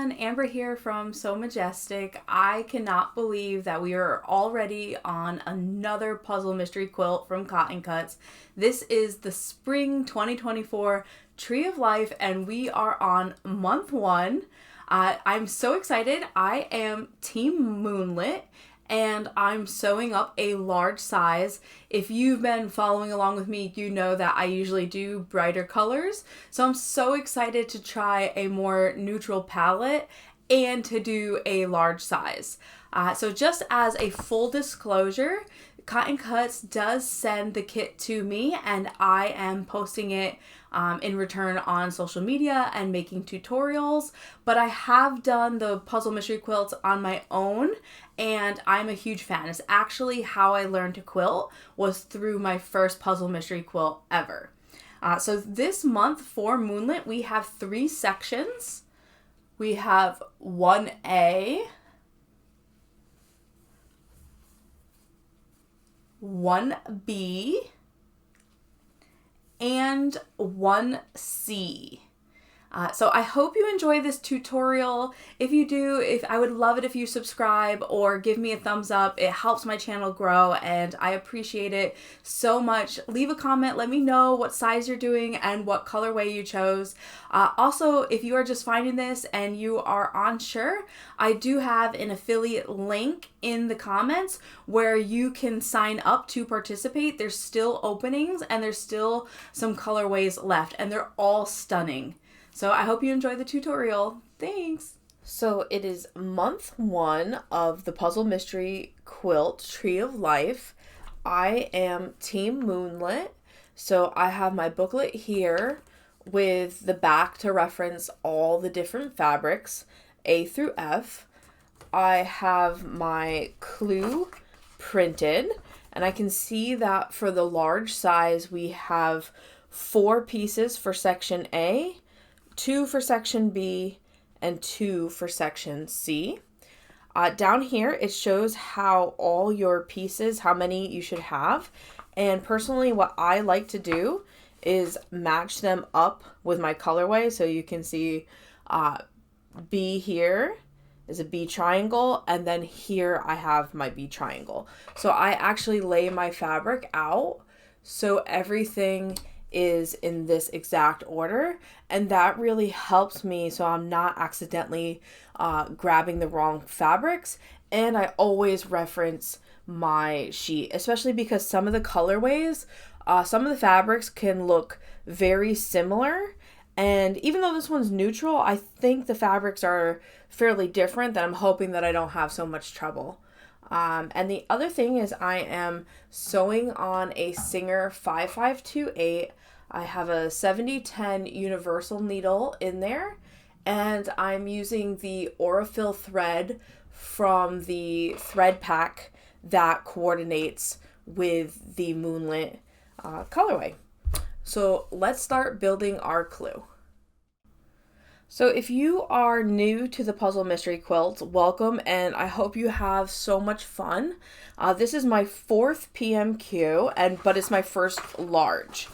everyone, Amber here from So Majestic. I cannot believe that we are already on another puzzle mystery quilt from Cotton Cuts. This is the Spring 2024 Tree of Life and we are on month 1. I'm so excited. I am Team Moonlit and I'm sewing up a large size. If you've been following along with me, you know that I usually do brighter colors. So I'm so excited to try a more neutral palette and to do a large size. So just as a full disclosure, Cotton Cuts does send the kit to me and I am posting it in return on social media and making tutorials, but I have done the puzzle mystery quilts on my own and I'm a huge fan. It's actually how I learned to quilt, was through my first puzzle mystery quilt ever. So this month for Moonlit, we have 3 sections. We have 1A, 1B, and 1C. So I hope you enjoy this tutorial. If you do, I would love it if you subscribe or give me a thumbs up. It helps my channel grow and I appreciate it so much. Leave a comment, let me know what size you're doing and what colorway you chose. Also, if you are just finding this and you are unsure, I do have an affiliate link in the comments where you can sign up to participate. There's still openings and there's still some colorways left and they're all stunning. So I hope you enjoy the tutorial. Thanks! So it is month 1 of the Puzzle Mystery Quilt Tree of Life. I am Team Moonlit. So I have my booklet here with the back to reference all the different fabrics, A through F. I have my clue printed and I can see that for the large size we have 4 pieces for section A, 2 for section B, and 2 for section C. Down here, it shows how all your pieces, how many you should have. And personally, what I like to do is match them up with my colorway. So you can see B here is a B triangle, and then here I have my B triangle. So I actually lay my fabric out so everything is in this exact order, and that really helps me so I'm not accidentally grabbing the wrong fabrics. And I always reference my sheet, especially because some of the colorways, some of the fabrics can look very similar, and even though this one's neutral, I think the fabrics are fairly different, that I'm hoping that I don't have so much trouble. And the other thing is I am sewing on a Singer 5528. I have a 7010 universal needle in there, and I'm using the Aurifil thread from the thread pack that coordinates with the Moonlit colorway. So let's start building our clue. So if you are new to the Puzzle Mystery Quilt, welcome, and I hope you have so much fun. This is my 4th PMQ, but it's my first large.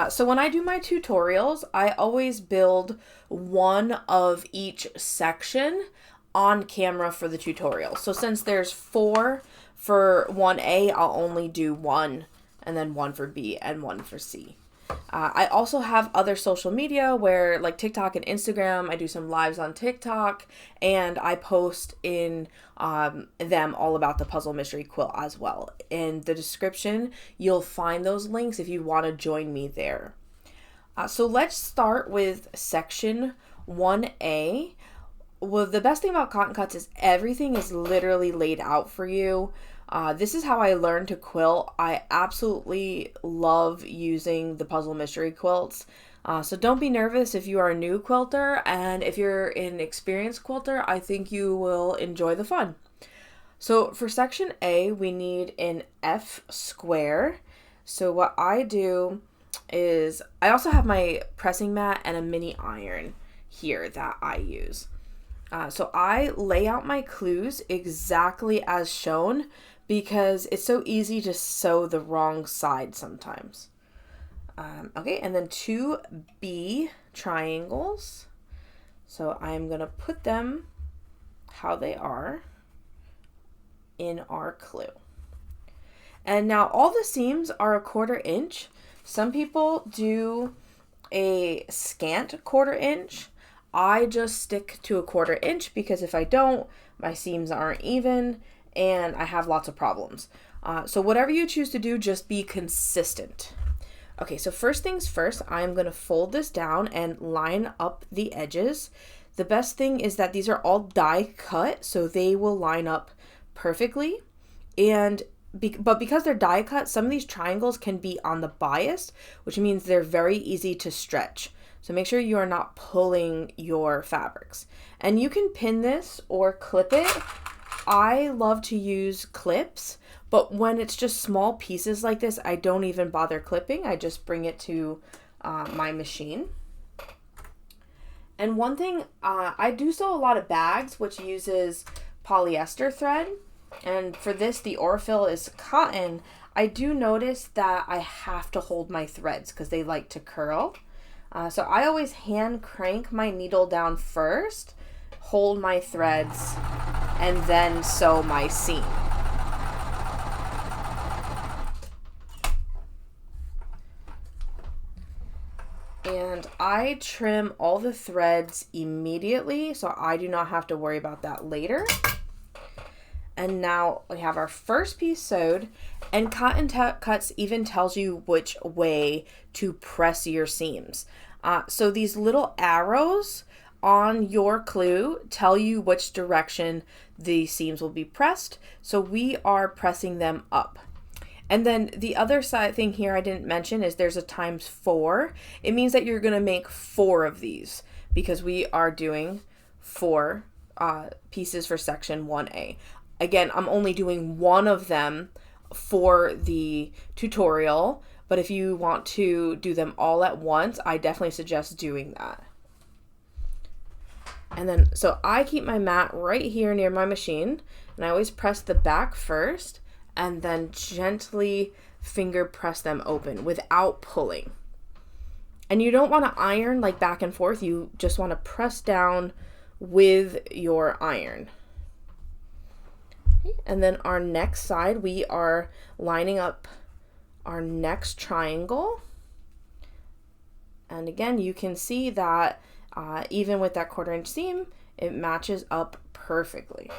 So when I do my tutorials, I always build one of each section on camera for the tutorial. So since there's 4 for 1A, I'll only do 1, and then 1 for B and 1 for C. I also have other social media where, like TikTok and Instagram, I do some lives on TikTok, and I post in them all about the Puzzle Mystery Quilt as well. In the description, you'll find those links if you want to join me there. So let's start with section 1A. Well, the best thing about Cotton Cuts is everything is literally laid out for you. This is how I learned to quilt. I absolutely love using the Puzzle Mystery Quilts. So don't be nervous if you are a new quilter, and if you're an experienced quilter, I think you will enjoy the fun. So for section A, we need an F square. So what I do is, I also have my pressing mat and a mini iron here that I use. So I lay out my clues exactly as shown, because it's so easy to sew the wrong side sometimes. Okay, and then 2 B triangles. So I'm going to put them how they are in our clue. And now all the seams are 1/4 inch. Some people do a scant 1/4 inch. I just stick to 1/4 inch because if I don't, my seams aren't even and I have lots of problems. So whatever you choose to do, just be consistent. Okay, so first things first, I'm going to fold this down and line up the edges. The best thing is that these are all die cut, so they will line up perfectly. But because they're die cut, some of these triangles can be on the bias, which means they're very easy to stretch. So make sure you are not pulling your fabrics. And you can pin this or clip it. I love to use clips, but when it's just small pieces like this, I don't even bother clipping. I just bring it to my machine. And one thing, I do sew a lot of bags, which uses polyester thread. And for this, the Orfill is cotton. I do notice that I have to hold my threads because they like to curl. So I always hand crank my needle down first, hold my threads, and then sew my seam. And I trim all the threads immediately, so I do not have to worry about that later. And now we have our first piece sewed, and Cotton Cuts even tells you which way to press your seams. So these little arrows on your clue tell you which direction the seams will be pressed. So we are pressing them up. And then the other side thing here I didn't mention is there's a ×4. It means that you're going to make 4 of these because we are doing 4 pieces for section 1A. Again, I'm only doing 1 of them for the tutorial, but if you want to do them all at once, I definitely suggest doing that. And then, so I keep my mat right here near my machine, and I always press the back first, and then gently finger press them open without pulling. And you don't want to iron like back and forth, you just want to press down with your iron. And then our next side, we are lining up our next triangle. And again, you can see that even with that 1/4 inch seam, it matches up perfectly.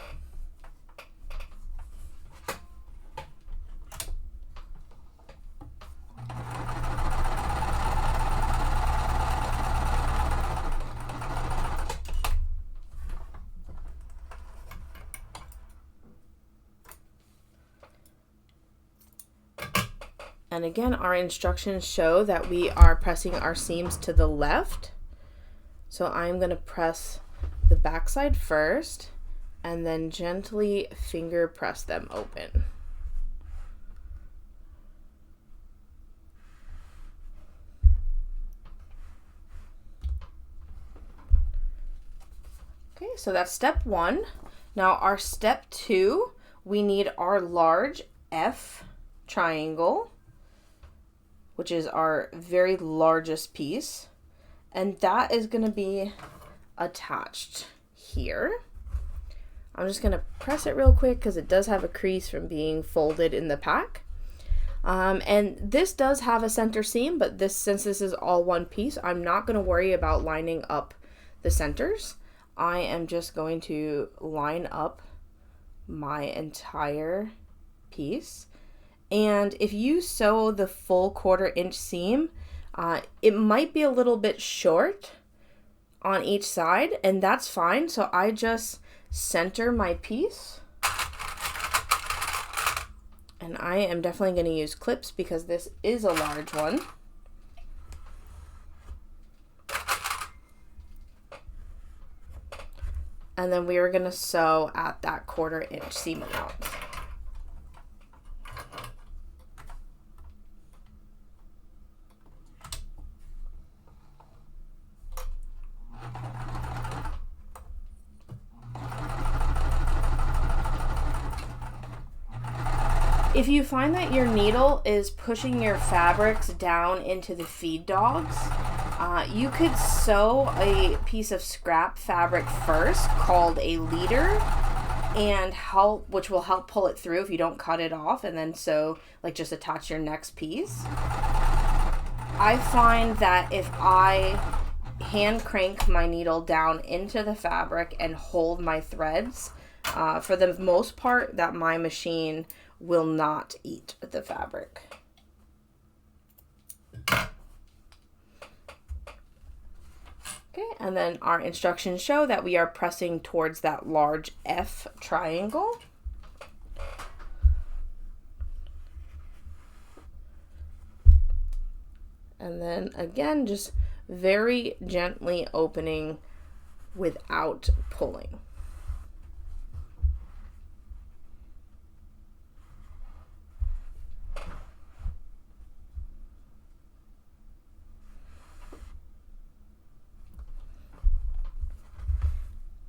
And again, our instructions show that we are pressing our seams to the left. So I'm going to press the back side first and then gently finger press them open. Okay, so that's step 1. Now our step 2, we need our large F triangle, which is our very largest piece, and that is going to be attached here. I'm just going to press it real quick because it does have a crease from being folded in the pack. And this does have a center seam, but since this is all one piece, I'm not going to worry about lining up the centers. I am just going to line up my entire piece. And if you sew the full 1/4 inch seam, it might be a little bit short on each side, and that's fine. So I just center my piece. And I am definitely going to use clips because this is a large one. And then we are going to sew at that 1/4 inch seam amount. If you find that your needle is pushing your fabrics down into the feed dogs, You could sew a piece of scrap fabric first called a leader, and which will help pull it through if you don't cut it off, and then sew, like, just attach your next piece. I find that if I hand crank my needle down into the fabric and hold my threads, for the most part, that my machine will not eat the fabric. Okay, and then our instructions show that we are pressing towards that large F triangle. And then again, just very gently opening without pulling.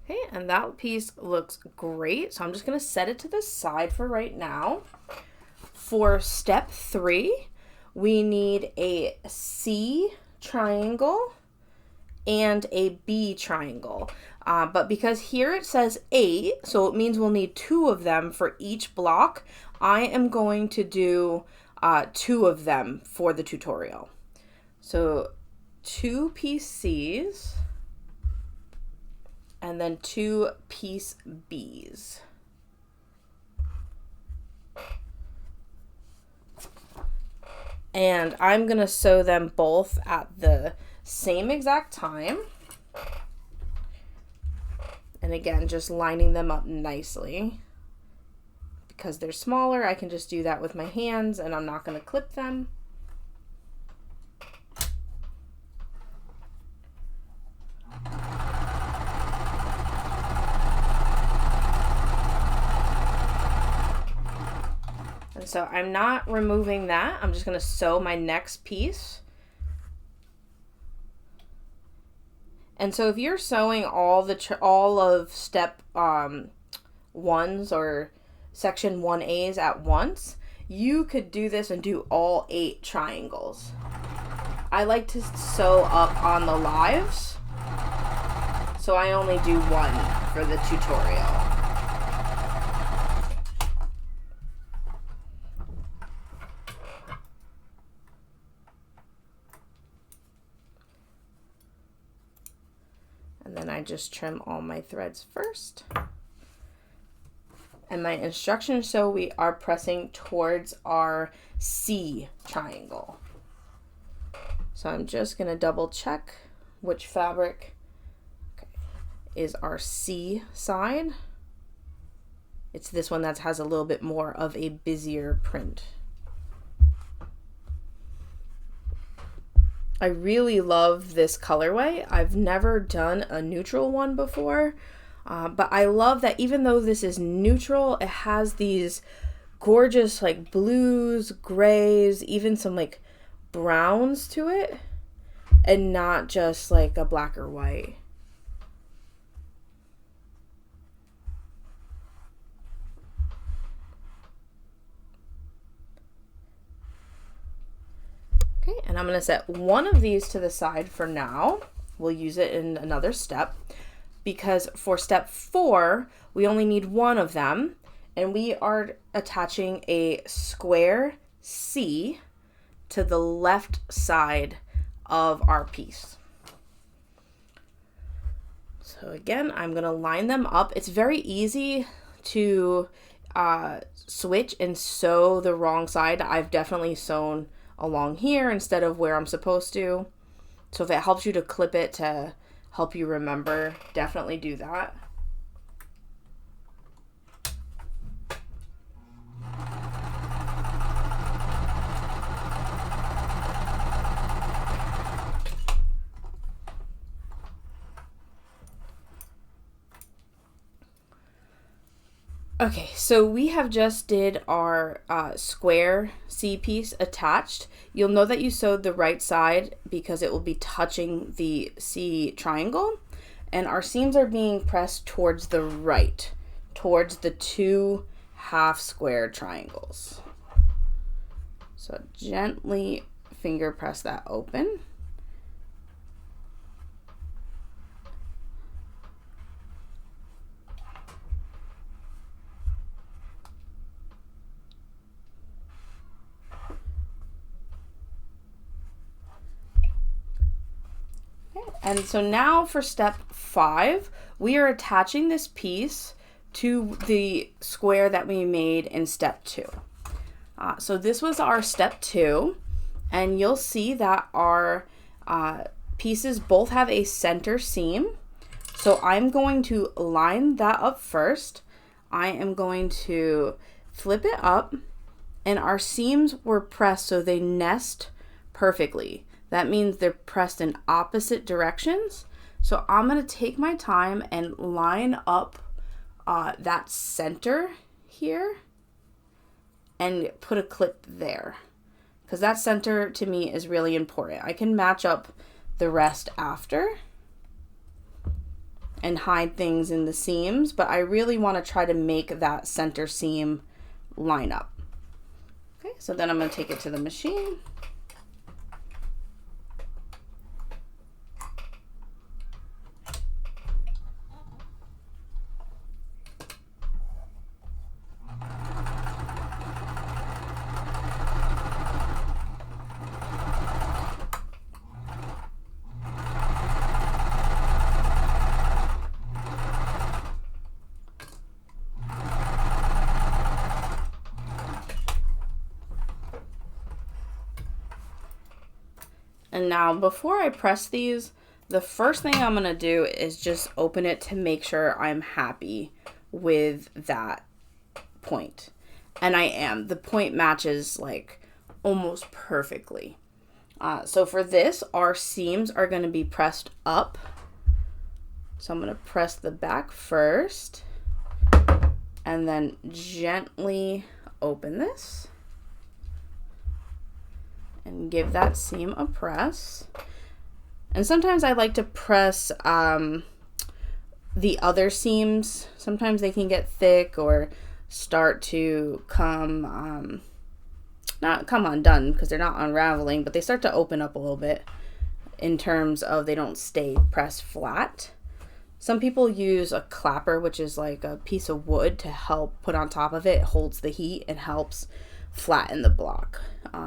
Okay, and that piece looks great. So I'm just going to set it to the side for right now. For step 3, we need a C triangle and a B triangle. But because here it says 8, so it means we'll need 2 of them for each block, I am going to do 2 of them for the tutorial. So 2 piece C's and then 2 piece B's. And I'm gonna sew them both at the same exact time. And again, just lining them up nicely. Because they're smaller, I can just do that with my hands and I'm not gonna clip them. And so I'm not removing that. I'm just going to sew my next piece. And so if you're sewing all of step 1s or section 1As at once, you could do this and do all 8 triangles. I like to sew up on the lives, so I only do 1 for the tutorial. And then I just trim all my threads first. And my instructions show we are pressing towards our C triangle. So I'm just going to double check which fabric is our C side. It's this one that has a little bit more of a busier print. I really love this colorway. I've never done a neutral one before, but I love that even though this is neutral, it has these gorgeous like blues, grays, even some like browns to it, and not just like a black or white. Okay, and I'm going to set one of these to the side for now. We'll use it in another step, because for step 4, we only need 1 of them, and we are attaching a square C to the left side of our piece. So again, I'm going to line them up. It's very easy to switch and sew the wrong side. I've definitely sewn along here instead of where I'm supposed to. So if it helps you to clip it to help you remember, definitely do that. Okay, so we have just did our square C piece attached. You'll know that you sewed the right side because it will be touching the C triangle, and our seams are being pressed towards the right, towards the 2 half square triangles. So gently finger press that open. And so now for step 5, we are attaching this piece to the square that we made in step 2. So this was our step 2, and you'll see that our pieces both have a center seam. So I'm going to line that up first. I am going to flip it up, and our seams were pressed so they nest perfectly. That means they're pressed in opposite directions. So I'm going to take my time and line up that center here and put a clip there, because that center to me is really important. I can match up the rest after and hide things in the seams, but I really want to try to make that center seam line up. Okay, so then I'm going to take it to the machine. And now before I press these, the first thing I'm going to do is just open it to make sure I'm happy with that point. And I am. The point matches like almost perfectly. So for this, our seams are going to be pressed up. So I'm going to press the back first and then gently open this and give that seam a press. And sometimes I like to press the other seams. Sometimes they can get thick or start to come, not come undone because they're not unraveling, but they start to open up a little bit in terms of they don't stay pressed flat. Some people use a clapper, which is like a piece of wood to help put on top of it. It holds the heat and helps flatten the block.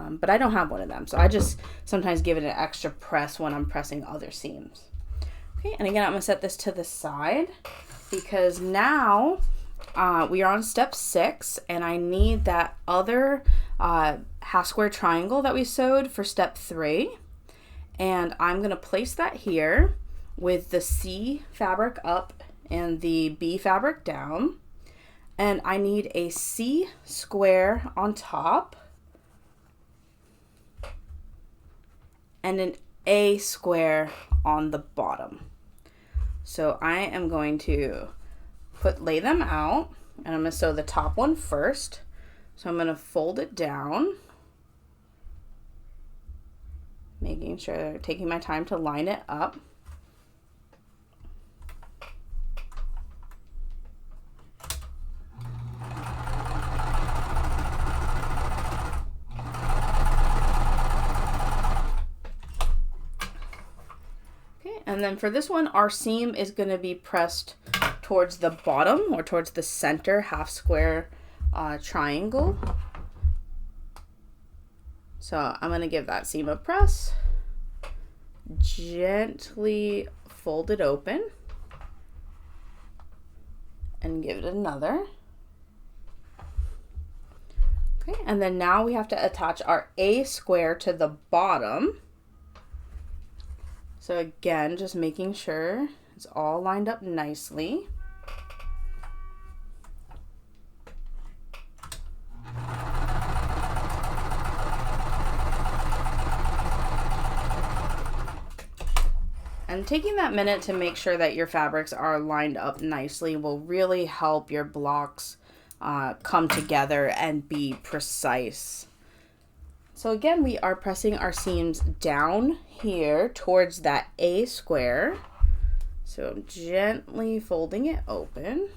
But I don't have one of them, so I just sometimes give it an extra press when I'm pressing other seams. Okay, and again, I'm going to set this to the side because now we are on step 6, and I need that other half square triangle that we sewed for step 3. And I'm going to place that here with the C fabric up and the B fabric down. And I need a C square on top and an A square on the bottom. So I am going to lay them out, and I'm going to sew the top one first. So I'm going to fold it down, making sure, taking my time to line it up. And then for this one, our seam is going to be pressed towards the bottom or towards the center half square triangle. So I'm going to give that seam a press, gently fold it open, and give it another. Okay, and then now we have to attach our A square to the bottom. So again, just making sure it's all lined up nicely. And taking that minute to make sure that your fabrics are lined up nicely will really help your blocks come together and be precise. So again, we are pressing our seams down here towards that A square. So I'm gently folding it open.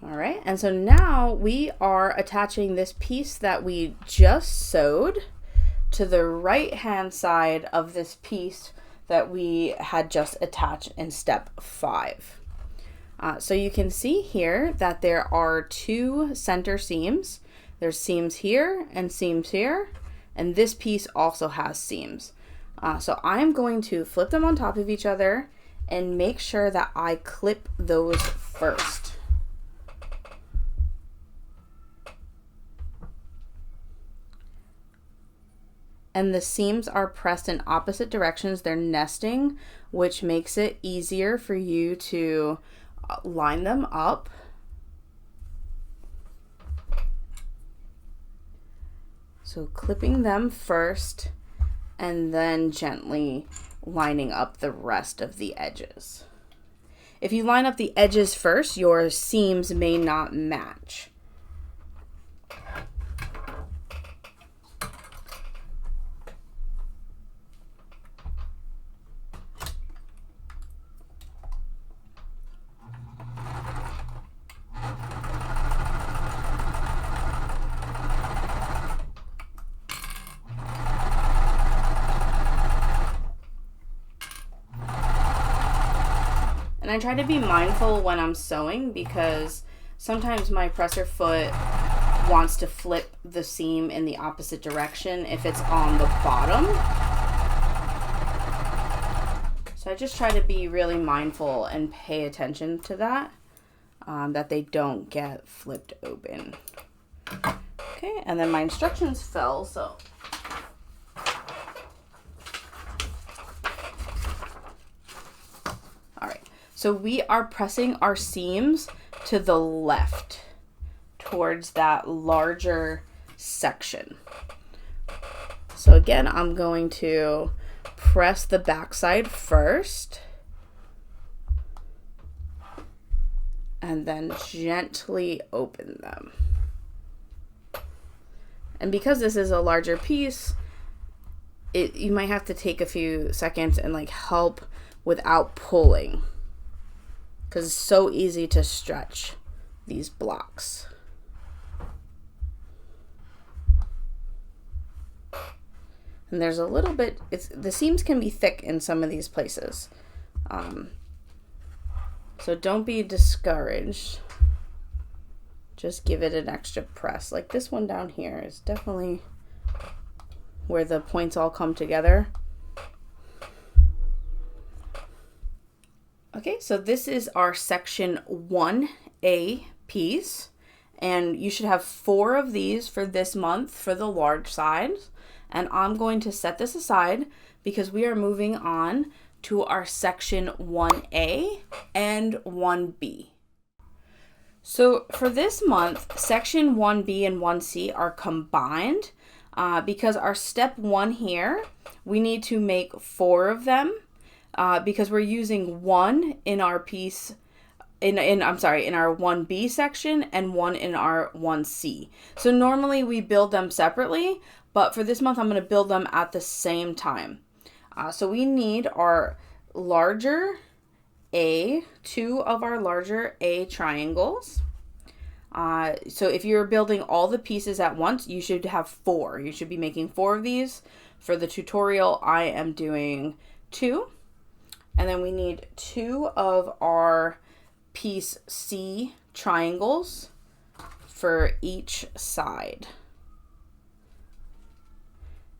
All right, and so now we are attaching this piece that we just sewed to the right-hand side of this piece that we had just attached in step 5. So you can see here that there are 2 center seams. There's seams here and seams here, and this piece also has seams. So I'm going to flip them on top of each other and make sure that I clip those first. And the seams are pressed in opposite directions. They're nesting, which makes it easier for you to line them up. So clipping them first and then gently lining up the rest of the edges. If you line up the edges first, your seams may not match. And I try to be mindful when I'm sewing because sometimes my presser foot wants to flip the seam in the opposite direction if it's on the bottom. So I just try to be really mindful and pay attention to that, that they don't get flipped open. Okay, and then my instructions fell, so so we are pressing our seams to the left towards that larger section. So again, I'm going to press the backside first and then gently open them. And because this is a larger piece, you might have to take a few seconds and like help without pulling, because it's so easy to stretch these blocks. And there's a little bit, the seams can be thick in some of these places. So don't be discouraged. Just give it an extra press. Like this one down here is definitely where the points all come together. Okay, so this is our section 1A piece, and you should have 4 of these for this month for the large size. And I'm going to set this aside because we are moving on to our section 1A and 1B. So for this month, section 1B and 1C are combined because our step 1 here, we need to make 4 of them. Because we're using 1 in our piece, in our 1B section and 1 in our 1C. So normally we build them separately, but for this month I'm going to build them at the same time. So we need our larger A, 2 of our larger A triangles. So if you're building all the pieces at once, you should have 4. You should be making 4 of these. For the tutorial, I am doing 2. And then we need 2 of our piece C triangles for each side.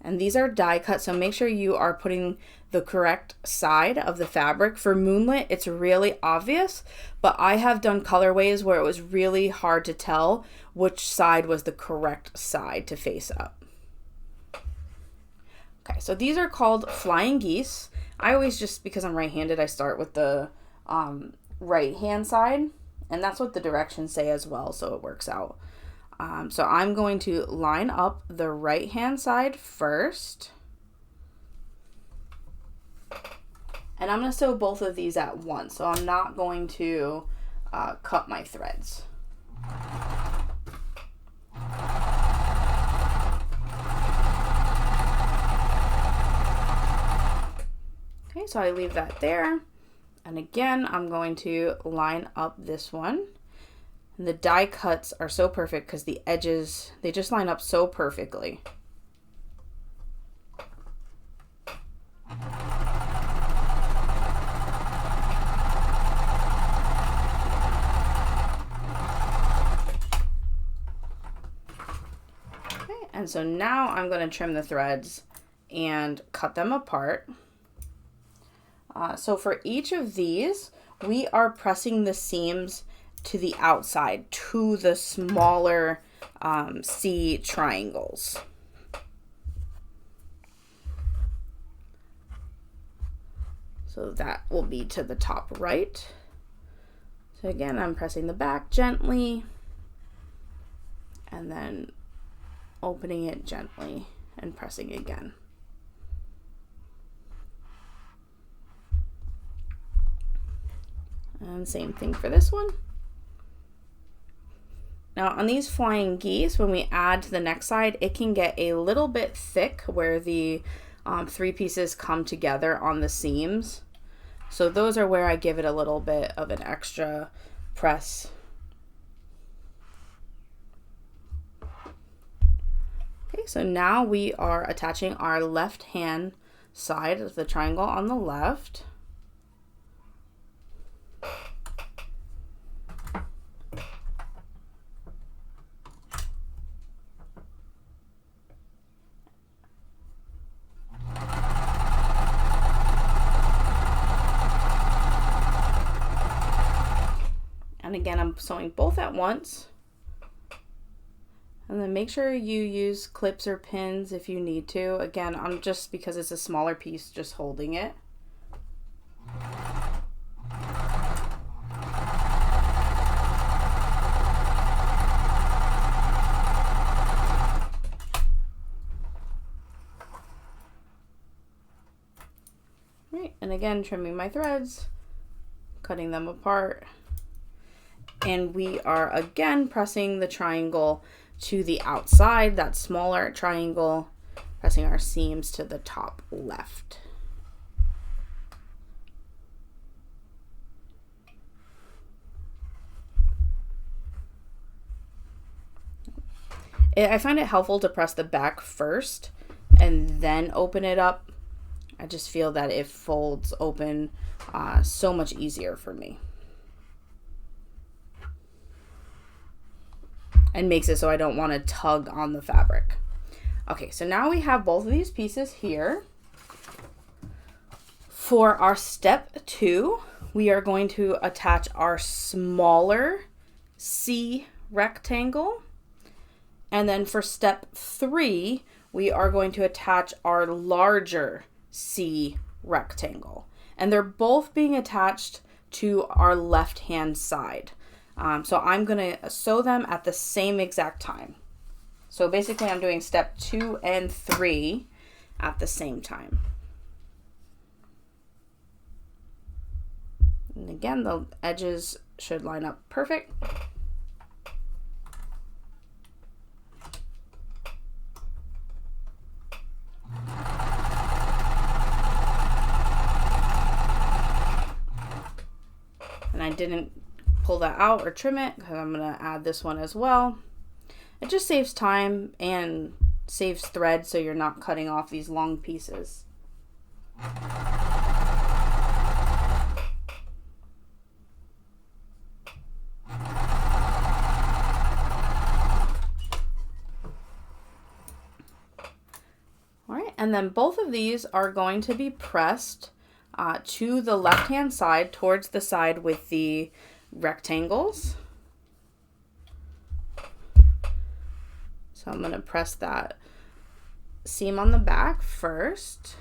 And these are die cut, so make sure you are putting the correct side of the fabric. For Moonlit, it's really obvious, but I have done colorways where it was really hard to tell which side was the correct side to face up. Okay, so these are called flying geese. I always just, because I'm right-handed, I start with the right-hand side, and that's what the directions say as well, so it works out. So I'm going to line up the right-hand side first, and I'm going to sew both of these at once, so I'm not going to cut my threads. Okay, so I leave that there. And again, I'm going to line up this one. And the die cuts are so perfect because the edges, they just line up so perfectly. And so now I'm going to trim the threads and cut them apart. So for each of these, we are pressing the seams to the outside, to the smaller C triangles. So that will be to the top right. So again, I'm pressing the back gently and then opening it gently and pressing again. And same thing for this one. Now on these flying geese, when we add to the next side, it can get a little bit thick where the 3 pieces come together on the seams. So those are where I give it a little bit of an extra press. Okay, so now we are attaching our left hand side of the triangle on the left. And again, I'm sewing both at once. And then make sure you use clips or pins if you need to. Again, I'm just, because it's a smaller piece, just holding it. Right, and again, trimming my threads, cutting them apart. And we are again pressing the triangle to the outside, that smaller triangle, pressing our seams to the top left. I find it helpful to press the back first and then open it up. I just feel that it folds open so much easier for me. And makes it so I don't want to tug on the fabric. Okay, so now we have both of these pieces here. For our step 2, we are going to attach our smaller C rectangle. And then for step 3, we are going to attach our larger C rectangle. And they're both being attached to our left-hand side. So I'm going to sew them at the same exact time. So basically I'm doing step 2 and 3 at the same time. And again, the edges should line up perfect. And I didn't pull that out or trim it because I'm going to add this one as well. It just saves time and saves thread so you're not cutting off these long pieces. Alright, and then both of these are going to be pressed to the left-hand side, towards the side with the rectangles. So I'm going to press that seam on the back first,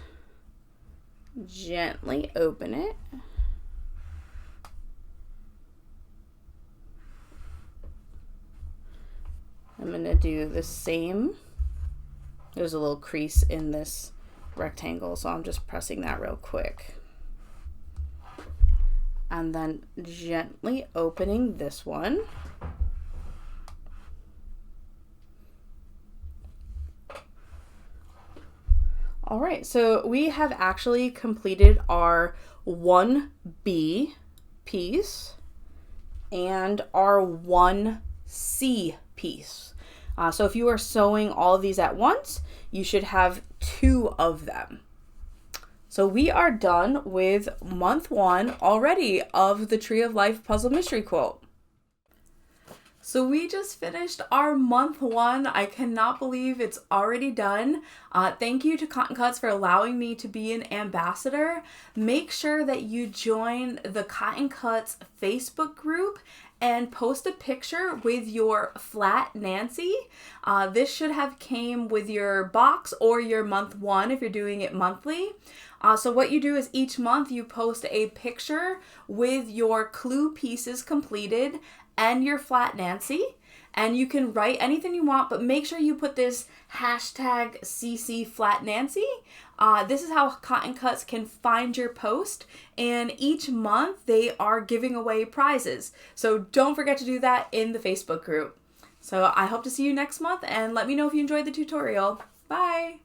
gently open it, I'm going to do the same. There's a little crease in this rectangle, so I'm just pressing that real quick. And then gently opening this one. All right, so we have actually completed our 1B piece and our 1C piece. So if you are sewing all of these at once, you should have 2 of them. So we are done with month 1 already of the Tree of Life Puzzle Mystery Quilt. So we just finished our month 1. I cannot believe it's already done. Thank you to Cotton Cuts for allowing me to be an ambassador. Make sure that you join the Cotton Cuts Facebook group and post a picture with your flat Nancy. This should have came with your box or your month 1 if you're doing it monthly. So what you do is each month you post a picture with your clue pieces completed and your flat Nancy, and you can write anything you want, but make sure you put this hashtag CC Flat Nancy. This is how Cotton Cuts can find your post, and each month they are giving away prizes. So don't forget to do that in the Facebook group. So I hope to see you next month, and let me know if you enjoyed the tutorial. Bye!